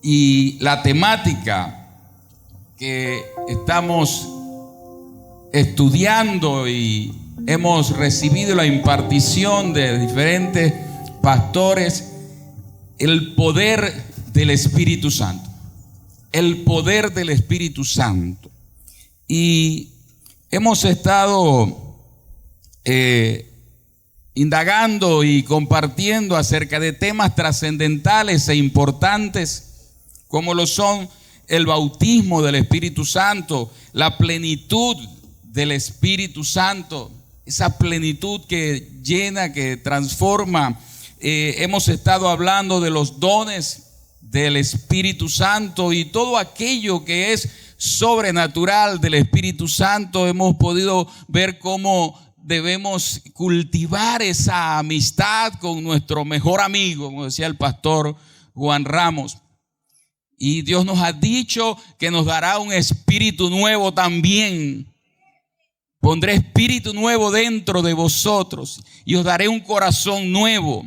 Y la temática que estamos estudiando y hemos recibido la impartición de diferentes pastores, el poder del Espíritu Santo. El poder del Espíritu Santo. Y hemos estado indagando y compartiendo acerca de temas trascendentales e importantes, como lo son el bautismo del Espíritu Santo, la plenitud del Espíritu Santo, esa plenitud que llena, que transforma. Hemos estado hablando de los dones del Espíritu Santo y todo aquello que es sobrenatural del Espíritu Santo. Hemos podido ver cómo debemos cultivar esa amistad con nuestro mejor amigo, como decía el pastor Juan Ramos. Y Dios nos ha dicho que nos dará un espíritu nuevo también. Pondré espíritu nuevo dentro de vosotros y os daré un corazón nuevo.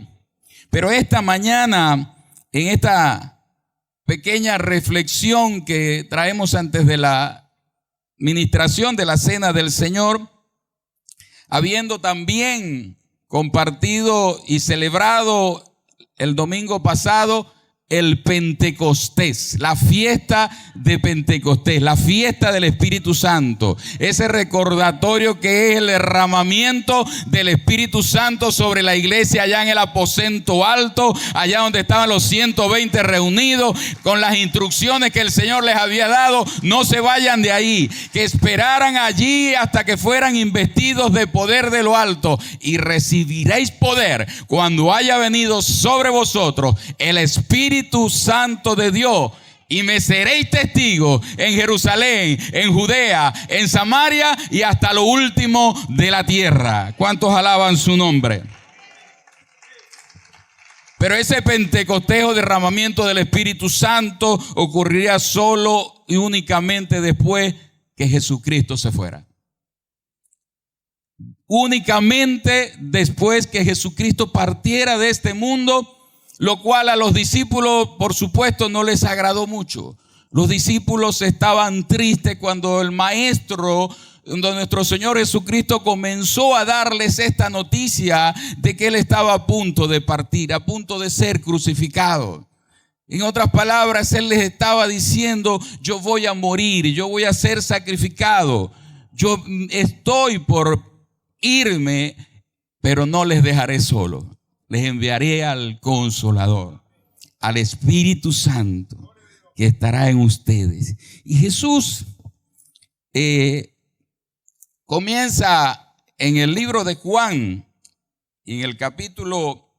Pero esta mañana, en esta pequeña reflexión que traemos antes de la ministración de la Cena del Señor, habiendo también compartido y celebrado el domingo pasado el Pentecostés, la fiesta de Pentecostés, la fiesta del Espíritu Santo, ese recordatorio que es el derramamiento del Espíritu Santo sobre la iglesia allá en el aposento alto, allá donde estaban los 120 reunidos, con las instrucciones que el Señor les había dado. No se vayan de ahí, que esperaran allí hasta que fueran investidos de poder de lo alto, y recibiréis poder cuando haya venido sobre vosotros el Espíritu Santo de Dios, y me seréis testigos en Jerusalén, en Judea, en Samaria y hasta lo último de la tierra. ¿Cuántos alaban su nombre? Pero ese Pentecostés o derramamiento del Espíritu Santo ocurriría solo y únicamente después que Jesucristo se fuera. Únicamente después que Jesucristo partiera de este mundo, lo cual a los discípulos, por supuesto, no les agradó mucho. Los discípulos estaban tristes cuando el maestro, nuestro Señor Jesucristo, comenzó a darles esta noticia de que Él estaba a punto de partir, a punto de ser crucificado. En otras palabras, Él les estaba diciendo: yo voy a morir, yo voy a ser sacrificado, yo estoy por irme, pero no les dejaré solo. Les enviaré al Consolador, al Espíritu Santo, que estará en ustedes. Y Jesús comienza en el libro de Juan, en el capítulo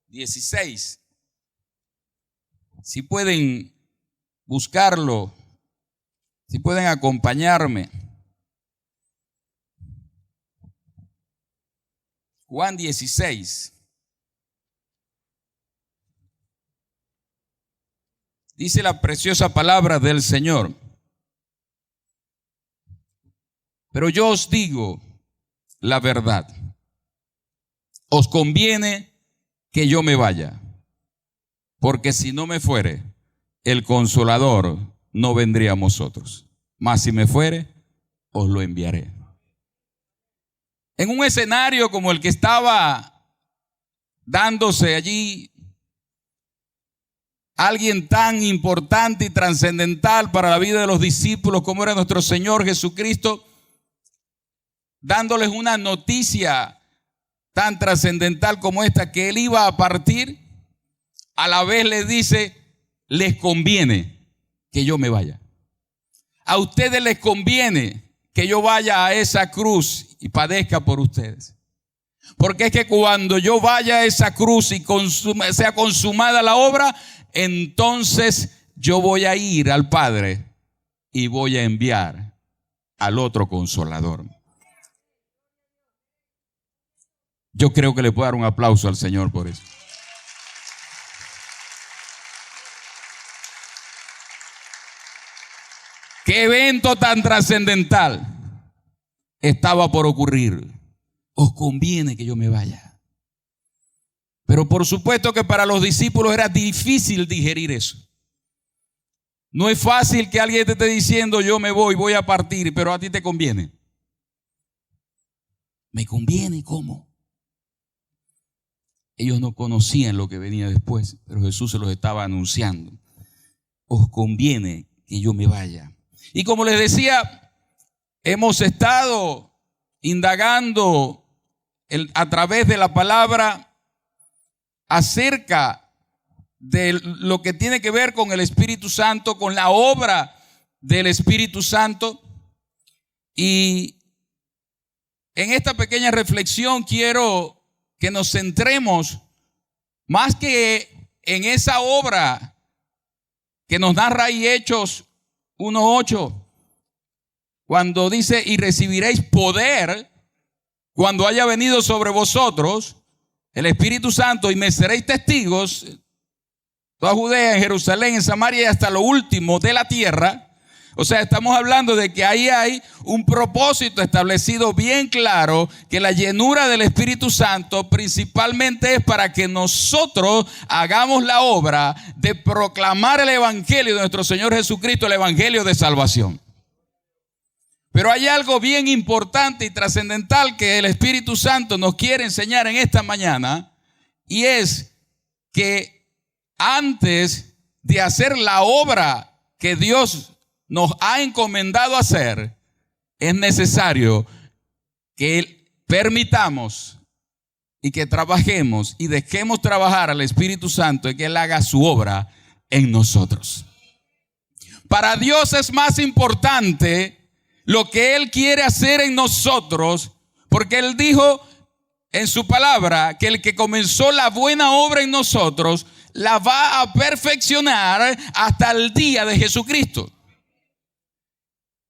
16. Si pueden buscarlo, si pueden acompañarme. Juan 16. Dice la preciosa palabra del Señor: pero yo os digo la verdad, os conviene que yo me vaya, porque si no me fuere, el Consolador no vendría a vosotros, mas si me fuere, os lo enviaré. En un escenario como el que estaba dándose allí, alguien tan importante y trascendental para la vida de los discípulos como era nuestro Señor Jesucristo, dándoles una noticia tan trascendental como esta, que Él iba a partir, a la vez les dice: les conviene que yo me vaya. A ustedes les conviene que yo vaya a esa cruz y padezca por ustedes. Porque es que cuando yo vaya a esa cruz y sea consumada la obra, entonces yo voy a ir al Padre y voy a enviar al otro Consolador. Yo creo que le puedo dar un aplauso al Señor por eso. ¿Qué evento tan trascendental estaba por ocurrir? Os conviene que yo me vaya. Pero por supuesto que para los discípulos era difícil digerir eso. No es fácil que alguien te esté diciendo yo me voy a partir, pero a ti te conviene. ¿Me conviene? ¿Cómo? Ellos no conocían lo que venía después, pero Jesús se los estaba anunciando. Os conviene que yo me vaya. Y como les decía, hemos estado indagando a través de la palabra acerca de lo que tiene que ver con el Espíritu Santo, con la obra del Espíritu Santo. Y en esta pequeña reflexión quiero que nos centremos más que en esa obra que nos narra ahí Hechos 1:8, cuando dice: y recibiréis poder cuando haya venido sobre vosotros el Espíritu Santo, y me seréis testigos toda Judea, en Jerusalén, en Samaria y hasta lo último de la tierra. O sea, estamos hablando de que ahí hay un propósito establecido bien claro, que la llenura del Espíritu Santo principalmente es para que nosotros hagamos la obra de proclamar el Evangelio de nuestro Señor Jesucristo, el Evangelio de salvación. Pero hay algo bien importante y trascendental que el Espíritu Santo nos quiere enseñar en esta mañana, y es que antes de hacer la obra que Dios nos ha encomendado hacer, es necesario que permitamos y que trabajemos y dejemos trabajar al Espíritu Santo y que Él haga su obra en nosotros. Para Dios es más importante lo que Él quiere hacer en nosotros, porque Él dijo en su palabra que el que comenzó la buena obra en nosotros la va a perfeccionar hasta el día de Jesucristo.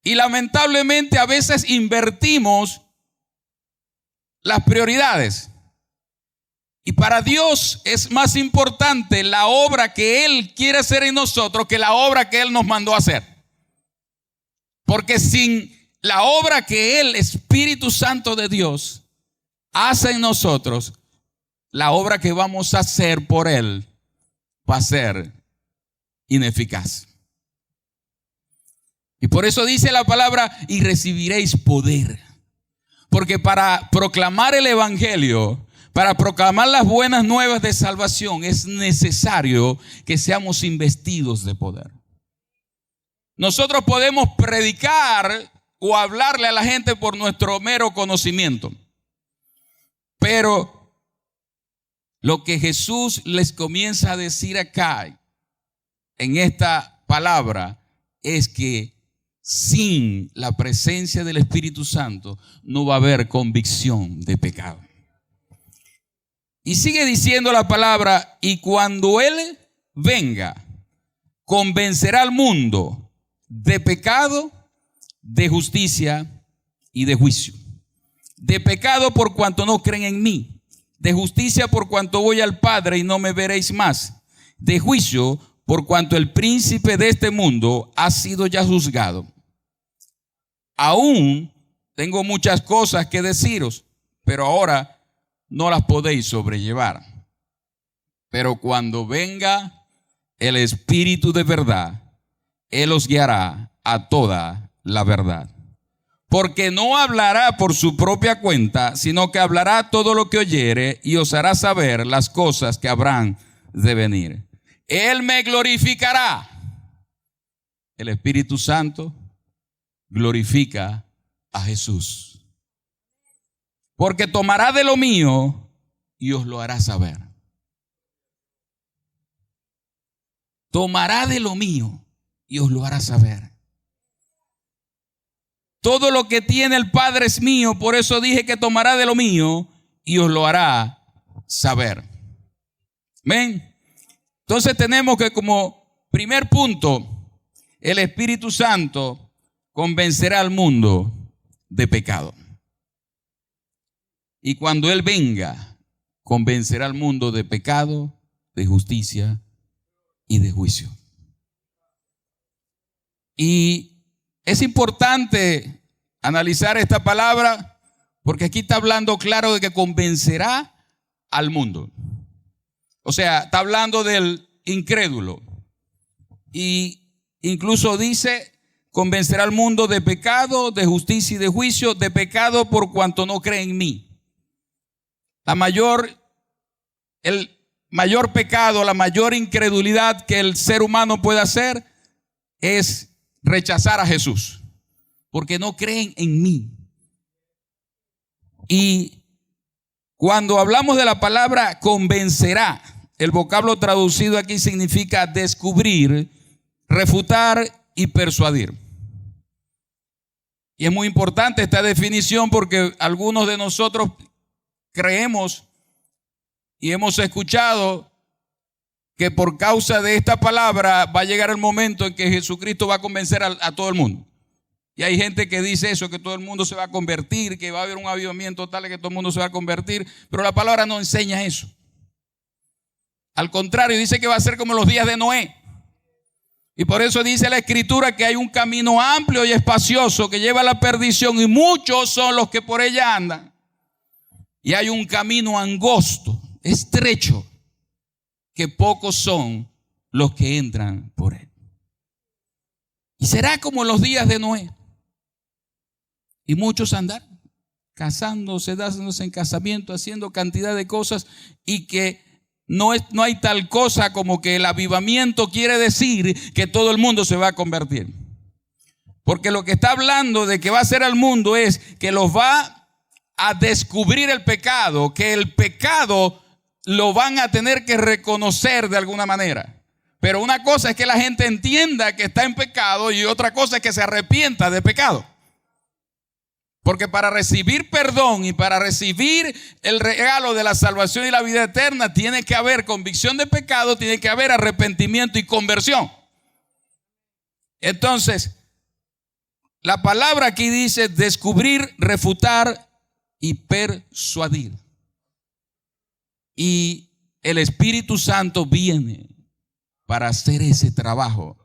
Y lamentablemente a veces invertimos las prioridades. Y para Dios es más importante la obra que Él quiere hacer en nosotros que la obra que Él nos mandó a hacer. Porque sin la obra que el Espíritu Santo de Dios hace en nosotros, la obra que vamos a hacer por Él va a ser ineficaz. Y por eso dice la palabra: y recibiréis poder. Porque para proclamar el Evangelio, para proclamar las buenas nuevas de salvación, es necesario que seamos investidos de poder. Nosotros podemos predicar o hablarle a la gente por nuestro mero conocimiento, pero lo que Jesús les comienza a decir acá en esta palabra es que sin la presencia del Espíritu Santo no va a haber convicción de pecado. Y sigue diciendo la palabra: y cuando Él venga, convencerá al mundo de pecado, de justicia y de juicio. De pecado por cuanto no creen en mí, de justicia por cuanto voy al Padre y no me veréis más, de juicio por cuanto el príncipe de este mundo ha sido ya juzgado. Aún tengo muchas cosas que deciros, pero ahora no las podéis sobrellevar. Pero cuando venga el Espíritu de verdad, Él os guiará a toda la verdad. Porque no hablará por su propia cuenta, sino que hablará todo lo que oyere y os hará saber las cosas que habrán de venir. Él me glorificará. El Espíritu Santo glorifica a Jesús. Porque tomará de lo mío y os lo hará saber. Tomará de lo mío y os lo hará saber. Todo lo que tiene el Padre es mío, por eso dije que tomará de lo mío y os lo hará saber. ¿Ven? Entonces tenemos que, como primer punto, el Espíritu Santo convencerá al mundo de pecado. Y cuando Él venga, convencerá al mundo de pecado, de justicia y de juicio. Y es importante analizar esta palabra porque aquí está hablando claro de que convencerá al mundo. O sea, está hablando del incrédulo. Y incluso dice, convencerá al mundo de pecado, de justicia y de juicio, de pecado por cuanto no cree en mí. El mayor pecado, la mayor incredulidad que el ser humano puede hacer es rechazar a Jesús, porque no creen en mí. Y cuando hablamos de la palabra convencerá, el vocablo traducido aquí significa descubrir, refutar y persuadir. Y es muy importante esta definición porque algunos de nosotros creemos y hemos escuchado que por causa de esta palabra va a llegar el momento en que Jesucristo va a convencer a todo el mundo. Y hay gente que dice eso, que todo el mundo se va a convertir, que va a haber un avivamiento tal que todo el mundo se va a convertir, pero la palabra no enseña eso. Al contrario, dice que va a ser como los días de Noé. Y por eso dice la Escritura que hay un camino amplio y espacioso que lleva a la perdición y muchos son los que por ella andan. Y hay un camino angosto, estrecho, que pocos son los que entran por él. Y será como los días de Noé. Y muchos andarán casándose, dándose en casamiento, haciendo cantidad de cosas y que no hay tal cosa como que el avivamiento quiere decir que todo el mundo se va a convertir. Porque lo que está hablando de que va a hacer al mundo es que los va a descubrir el pecado, que el pecado lo van a tener que reconocer de alguna manera. Pero una cosa es que la gente entienda que está en pecado y otra cosa es que se arrepienta de pecado. Porque para recibir perdón y para recibir el regalo de la salvación y la vida eterna tiene que haber convicción de pecado, tiene que haber arrepentimiento y conversión. Entonces, la palabra aquí dice descubrir, refutar y persuadir. Y el Espíritu Santo viene para hacer ese trabajo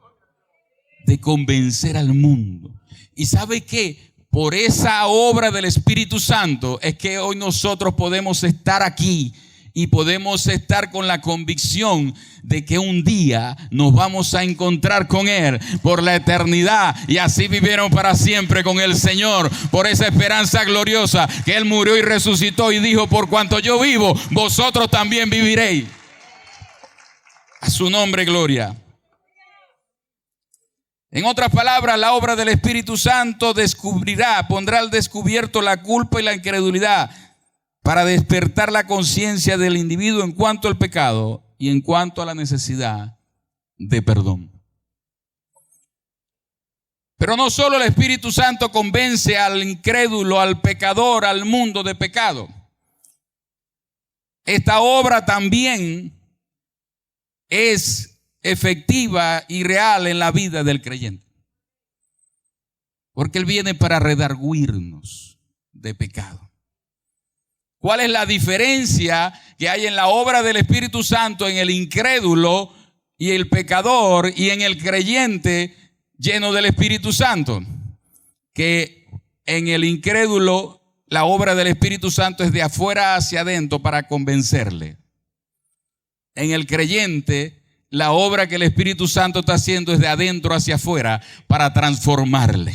de convencer al mundo. ¿Y sabe qué? Por esa obra del Espíritu Santo es que hoy nosotros podemos estar aquí y podemos estar con la convicción de que un día nos vamos a encontrar con Él por la eternidad y así vivieron para siempre con el Señor, por esa esperanza gloriosa que Él murió y resucitó y dijo: por cuanto yo vivo, vosotros también viviréis. A su nombre gloria. En otras palabras, la obra del Espíritu Santo descubrirá, pondrá al descubierto la culpa y la incredulidad para despertar la conciencia del individuo en cuanto al pecado y en cuanto a la necesidad de perdón. Pero no solo el Espíritu Santo convence al incrédulo, al pecador, al mundo de pecado. Esta obra también es efectiva y real en la vida del creyente. Porque Él viene para redarguirnos de pecado. ¿Cuál es la diferencia que hay en la obra del Espíritu Santo en el incrédulo y el pecador y en el creyente lleno del Espíritu Santo? Que en el incrédulo la obra del Espíritu Santo es de afuera hacia adentro para convencerle. En el creyente la obra que el Espíritu Santo está haciendo es de adentro hacia afuera para transformarle.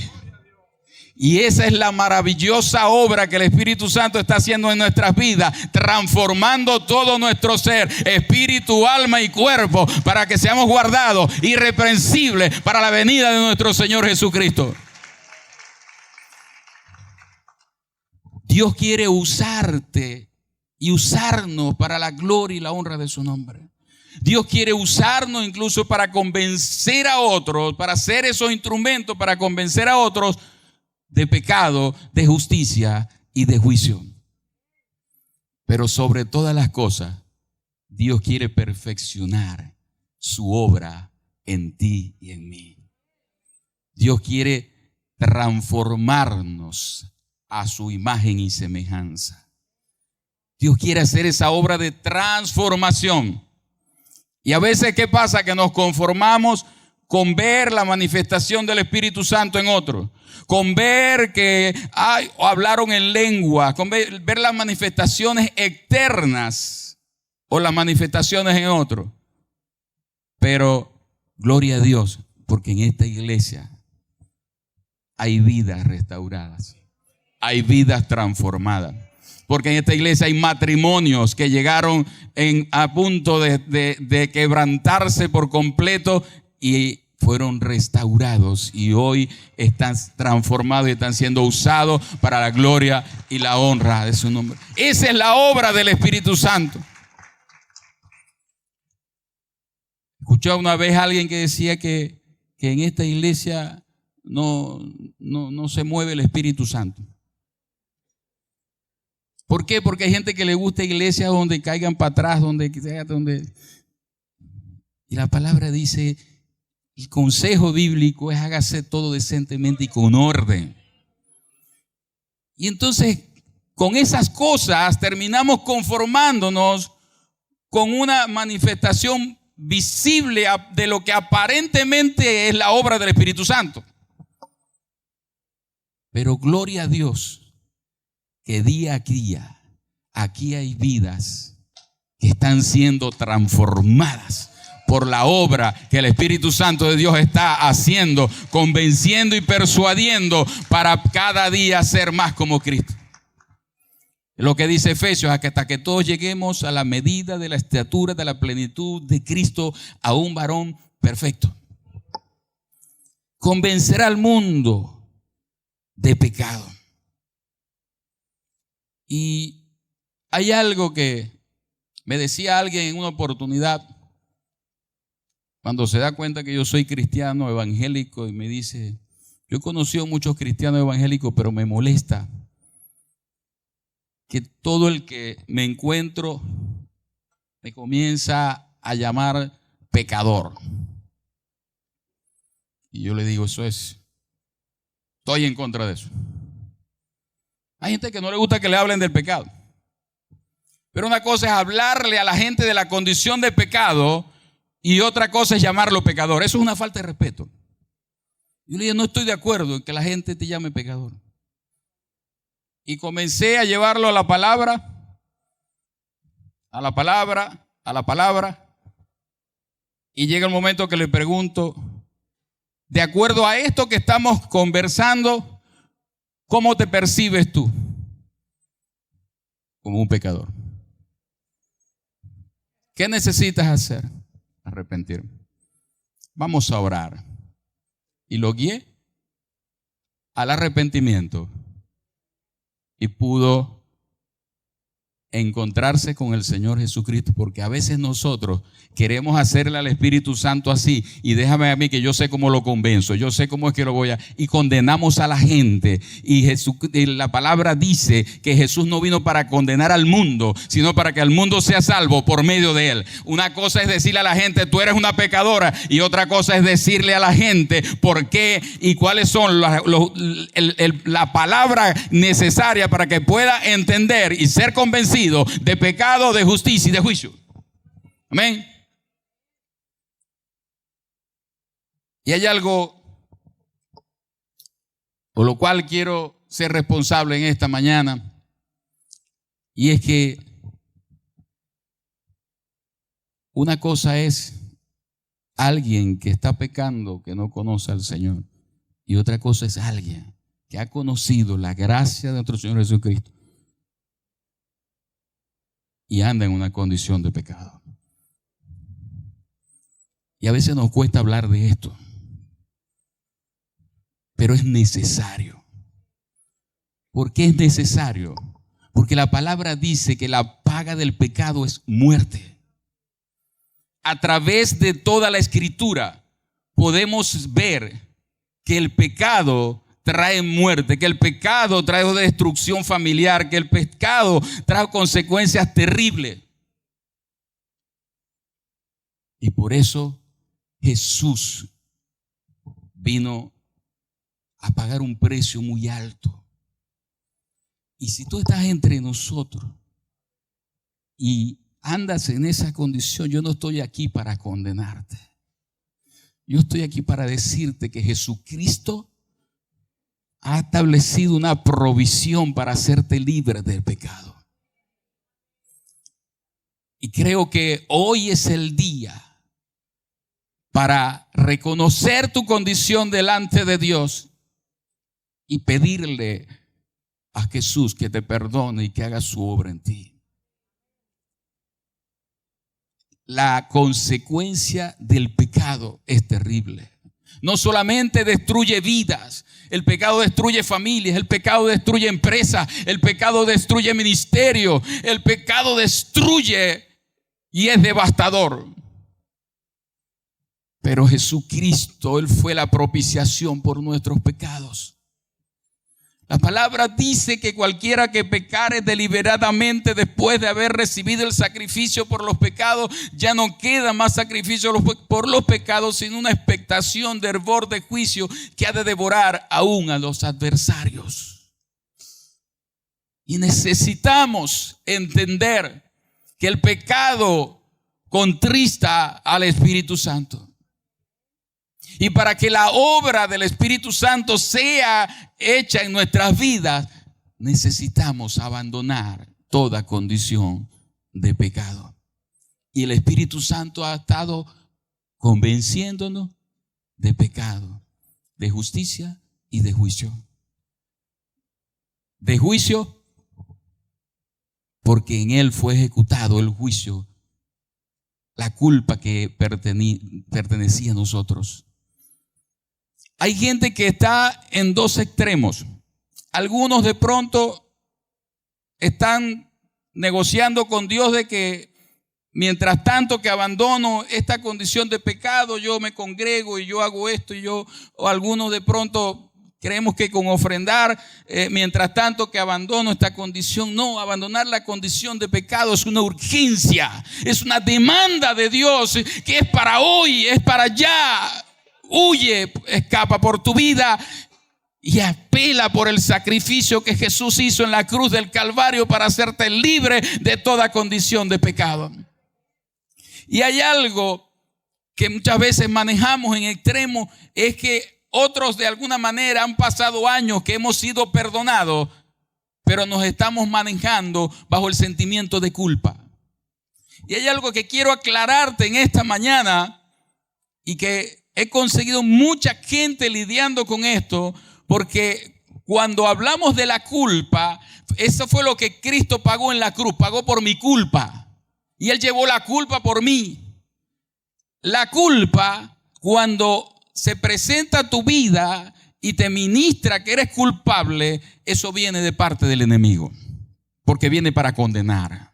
Y esa es la maravillosa obra que el Espíritu Santo está haciendo en nuestras vidas, transformando todo nuestro ser, espíritu, alma y cuerpo, para que seamos guardados, irreprensibles para la venida de nuestro Señor Jesucristo. Dios quiere usarte y usarnos para la gloria y la honra de su nombre. Dios quiere usarnos incluso para convencer a otros, para ser esos instrumentos para convencer a otros de pecado, de justicia y de juicio. Pero sobre todas las cosas, Dios quiere perfeccionar su obra en ti y en mí. Dios quiere transformarnos a su imagen y semejanza. Dios quiere hacer esa obra de transformación. Y a veces, ¿qué pasa? Que nos conformamos con ver la manifestación del Espíritu Santo en otros, con ver que hablaron en lengua, con ver las manifestaciones externas o las manifestaciones en otros. Pero, gloria a Dios, Porque en esta iglesia hay vidas restauradas, hay vidas transformadas. Porque en esta iglesia hay matrimonios que llegaron a punto de quebrantarse por completo y fueron restaurados y hoy están transformados y están siendo usados para la gloria y la honra de su nombre. Esa es la obra del Espíritu Santo. Escuché una vez a alguien que decía que en esta iglesia no se mueve el Espíritu Santo. ¿Por qué? Porque hay gente que le gusta iglesias donde caigan para atrás, donde. Y la palabra dice, el consejo bíblico es hágase todo decentemente y con orden. Y entonces, con esas cosas terminamos conformándonos con una manifestación visible de lo que aparentemente es la obra del Espíritu Santo. Pero gloria a Dios que día a día aquí hay vidas que están siendo transformadas por la obra que el Espíritu Santo de Dios está haciendo, convenciendo y persuadiendo para cada día ser más como Cristo. Lo que dice Efesios, hasta que todos lleguemos a la medida de la estatura de la plenitud de Cristo, a un varón perfecto. Convencer al mundo de pecado. Y hay algo que me decía alguien en una oportunidad, cuando se da cuenta que yo soy cristiano evangélico, y me dice, yo he conocido muchos cristianos evangélicos, pero me molesta que todo el que me encuentro me comienza a llamar pecador. Y yo le digo, estoy en contra de eso. Hay gente que no le gusta que le hablen del pecado. Pero una cosa es hablarle a la gente de la condición de pecado y otra cosa es llamarlo pecador. Eso es una falta de respeto. Yo le dije, no estoy de acuerdo en que la gente te llame pecador. Y comencé a llevarlo a la palabra, a la palabra, a la palabra. Y llega el momento que le pregunto, de acuerdo a esto que estamos conversando, ¿cómo te percibes tú? Como un pecador. ¿Qué necesitas hacer? Arrepentirme. Vamos a orar. Y lo guié al arrepentimiento. Y pudo encontrarse con el Señor Jesucristo, porque a veces nosotros queremos hacerle al Espíritu Santo así, y déjame a mí que yo sé cómo lo convenzo, yo sé cómo es que lo voy a, y condenamos a la gente, y la palabra dice que Jesús no vino para condenar al mundo, sino para que el mundo sea salvo por medio de él. Una cosa es decirle a la gente, tú eres una pecadora, y otra cosa es decirle a la gente por qué y cuáles son la palabra necesaria para que pueda entender y ser convencido de pecado, de justicia y de juicio. Amén. Y hay algo por lo cual quiero ser responsable en esta mañana, y es que una cosa es alguien que está pecando que no conoce al Señor, y otra cosa es alguien que ha conocido la gracia de nuestro Señor Jesucristo y anda en una condición de pecado. Y a veces nos cuesta hablar de esto, pero es necesario. ¿Por qué es necesario? Porque la palabra dice que la paga del pecado es muerte. A través de toda la Escritura podemos ver que el pecado trae muerte, que el pecado trae destrucción familiar, que el pecado trae consecuencias terribles. Y por eso Jesús vino a pagar un precio muy alto. Y si tú estás entre nosotros y andas en esa condición, yo no estoy aquí para condenarte. Yo estoy aquí para decirte que Jesucristo ha establecido una provisión para hacerte libre del pecado. Y creo que hoy es el día para reconocer tu condición delante de Dios y pedirle a Jesús que te perdone y que haga su obra en ti. La consecuencia del pecado es terrible. No solamente destruye vidas, el pecado destruye familias, el pecado destruye empresas, el pecado destruye ministerio, el pecado destruye y es devastador. Pero Jesucristo, Él fue la propiciación por nuestros pecados. La palabra dice que cualquiera que pecare deliberadamente después de haber recibido el sacrificio por los pecados, ya no queda más sacrificio por los pecados, sino una expectación de hervor de juicio que ha de devorar aún a los adversarios. Y necesitamos entender que el pecado contrista al Espíritu Santo. Y para que la obra del Espíritu Santo sea hecha en nuestras vidas, necesitamos abandonar toda condición de pecado. Y el Espíritu Santo ha estado convenciéndonos de pecado, de justicia y de juicio. De juicio, porque en Él fue ejecutado el juicio, la culpa que pertenecía a nosotros. Hay gente que está en dos extremos. Algunos de pronto están negociando con Dios de que mientras tanto que abandono esta condición de pecado, yo me congrego y yo hago esto o algunos de pronto creemos que con ofrendar, mientras tanto que abandono esta condición. No, abandonar la condición de pecado es una urgencia, es una demanda de Dios que es para hoy, es para allá. Huye, escapa por tu vida y apela por el sacrificio que Jesús hizo en la cruz del Calvario para hacerte libre de toda condición de pecado. Y hay algo que muchas veces manejamos en extremo, es que otros de alguna manera han pasado años que hemos sido perdonados, pero nos estamos manejando bajo el sentimiento de culpa. Y hay algo que quiero aclararte en esta mañana y que he conseguido mucha gente lidiando con esto, porque cuando hablamos de la culpa, eso fue lo que Cristo pagó en la cruz, pagó por mi culpa. Y Él llevó la culpa por mí. La culpa, cuando se presenta a tu vida y te ministra que eres culpable, eso viene de parte del enemigo, porque viene para condenar.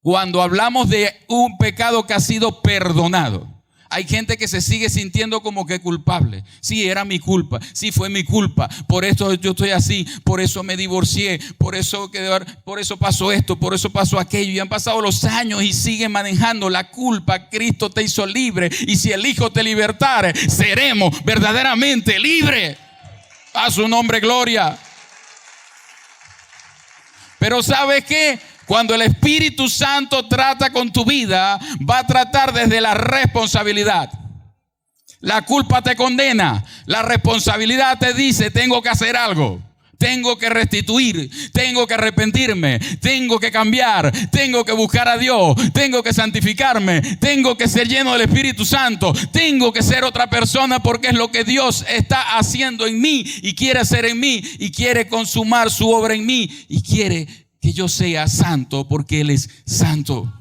Cuando hablamos de un pecado que ha sido perdonado, hay gente que se sigue sintiendo como que culpable. Sí, era mi culpa. Sí, fue mi culpa. Por eso yo estoy así. Por eso me divorcié. Por eso pasó esto. Por eso pasó aquello. Y han pasado los años y siguen manejando la culpa. Cristo te hizo libre. Y si el Hijo te libertare, seremos verdaderamente libres. A su nombre, gloria. Pero ¿sabes qué? Cuando el Espíritu Santo trata con tu vida, va a tratar desde la responsabilidad. La culpa te condena. La responsabilidad te dice, tengo que hacer algo. Tengo que restituir, tengo que arrepentirme, tengo que cambiar, tengo que buscar a Dios, tengo que santificarme, tengo que ser lleno del Espíritu Santo, tengo que ser otra persona porque es lo que Dios está haciendo en mí y quiere hacer en mí y quiere consumar su obra en mí y quiere que yo sea santo porque Él es santo.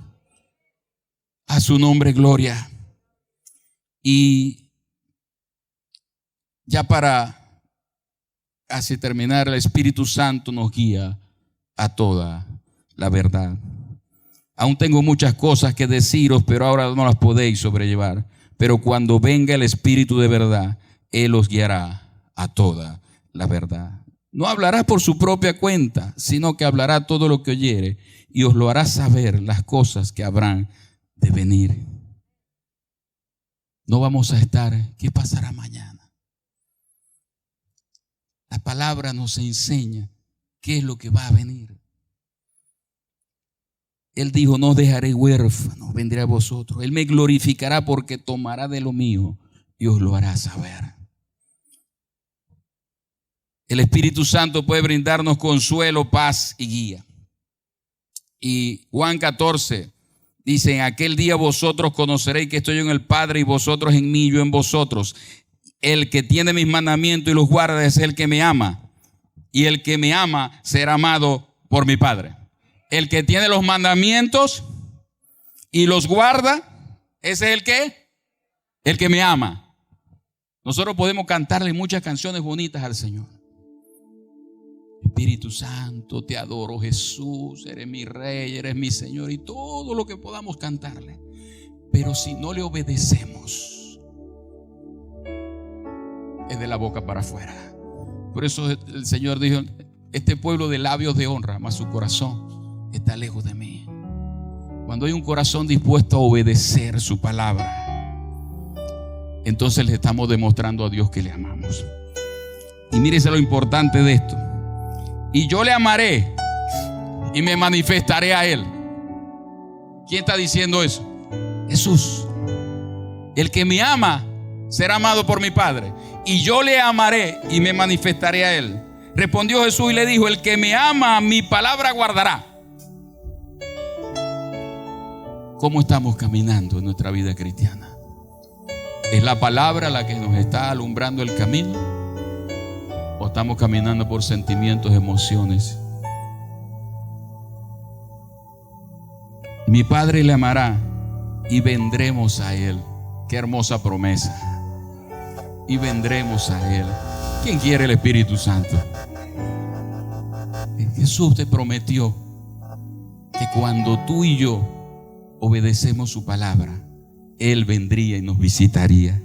A su nombre, gloria. Y ya para casi terminar, el Espíritu Santo nos guía a toda la verdad. Aún tengo muchas cosas que deciros, pero ahora no las podéis sobrellevar. Pero cuando venga el Espíritu de verdad, Él os guiará a toda la verdad. No hablará por su propia cuenta, sino que hablará todo lo que oyere y os lo hará saber las cosas que habrán de venir. No vamos a estar, ¿qué pasará mañana? La palabra nos enseña qué es lo que va a venir. Él dijo, no dejaré huérfano, vendré a vosotros. Él me glorificará porque tomará de lo mío y os lo hará saber. El Espíritu Santo puede brindarnos consuelo, paz y guía. Y Juan 14, Dice: en aquel día vosotros conoceréis que estoy yo en el Padre y vosotros en mí, yo en vosotros. El que tiene mis mandamientos y los guarda es el que me ama. Y el que me ama será amado por mi Padre. El que tiene los mandamientos y los guarda, ese es el que me ama. Nosotros podemos cantarle muchas canciones bonitas al Señor. Espíritu Santo, te adoro, Jesús, eres mi Rey, eres mi Señor, y todo lo que podamos cantarle. Pero si no le obedecemos, es de la boca para afuera. Por eso el Señor dijo: este pueblo de labios de honra, mas su corazón está lejos de mí. Cuando hay un corazón dispuesto a obedecer su palabra, entonces le estamos demostrando a Dios que le amamos. Y mírese lo importante de esto: y yo le amaré y me manifestaré a él. ¿Quién está diciendo eso? Jesús. El que me ama será amado por mi Padre, y yo le amaré y me manifestaré a él. Respondió Jesús y le dijo: el que me ama, mi palabra guardará. ¿Cómo estamos caminando en nuestra vida cristiana? ¿Es la palabra la que nos está alumbrando el camino? ¿O estamos caminando por sentimientos, emociones? Mi Padre le amará y vendremos a él. Qué hermosa promesa. Y vendremos a él. ¿Quién quiere el Espíritu Santo? Jesús te prometió que cuando tú y yo obedecemos su palabra, él vendría y nos visitaría.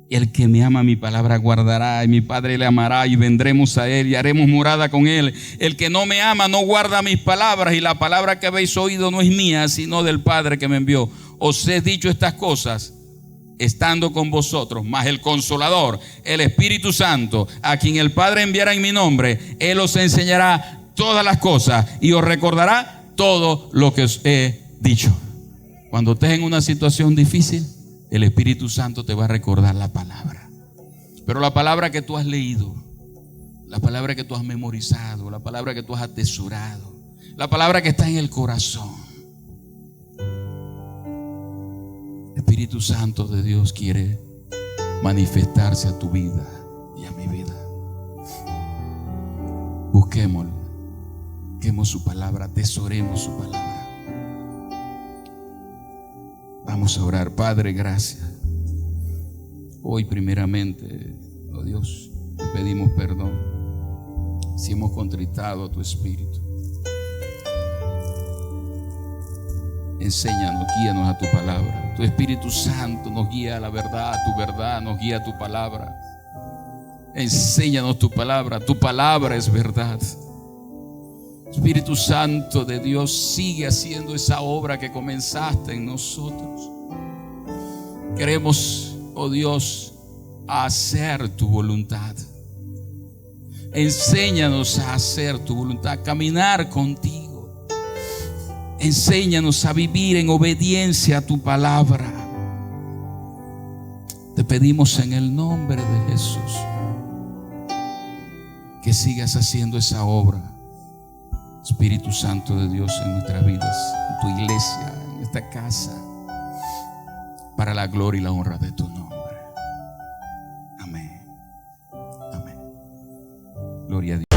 El que me ama, mi palabra guardará, y mi Padre le amará y vendremos a él y haremos morada con él. El que no me ama no guarda mis palabras, y la palabra que habéis oído no es mía, sino del Padre que me envió. Os he dicho estas cosas estando con vosotros, mas el Consolador, el Espíritu Santo, a quien el Padre enviará en mi nombre, él os enseñará todas las cosas y os recordará todo lo que os he dicho. Cuando estés en una situación difícil, el Espíritu Santo te va a recordar la palabra. Pero la palabra que tú has leído, la palabra que tú has memorizado, la palabra que tú has atesorado, la palabra que está en el corazón. El Espíritu Santo de Dios quiere manifestarse a tu vida y a mi vida. Busquémoslo, busquemos su palabra, atesoremos su palabra. Vamos a orar. Padre, gracias. Hoy primeramente, oh Dios, te pedimos perdón si hemos contritado a tu Espíritu. Enséñanos, guíanos a tu palabra. Tu Espíritu Santo nos guía a la verdad, a tu verdad nos guía a tu palabra. Enséñanos tu palabra es verdad. Espíritu Santo de Dios, sigue haciendo esa obra que comenzaste en nosotros. Queremos, oh Dios, hacer tu voluntad. Enséñanos a hacer tu voluntad, a caminar contigo. Enséñanos a vivir en obediencia a tu palabra. Te pedimos en el nombre de Jesús que sigas haciendo esa obra, Espíritu Santo de Dios, en nuestras vidas, en tu iglesia, en esta casa, para la gloria y la honra de tu nombre. Amén. Amén. Gloria a Dios.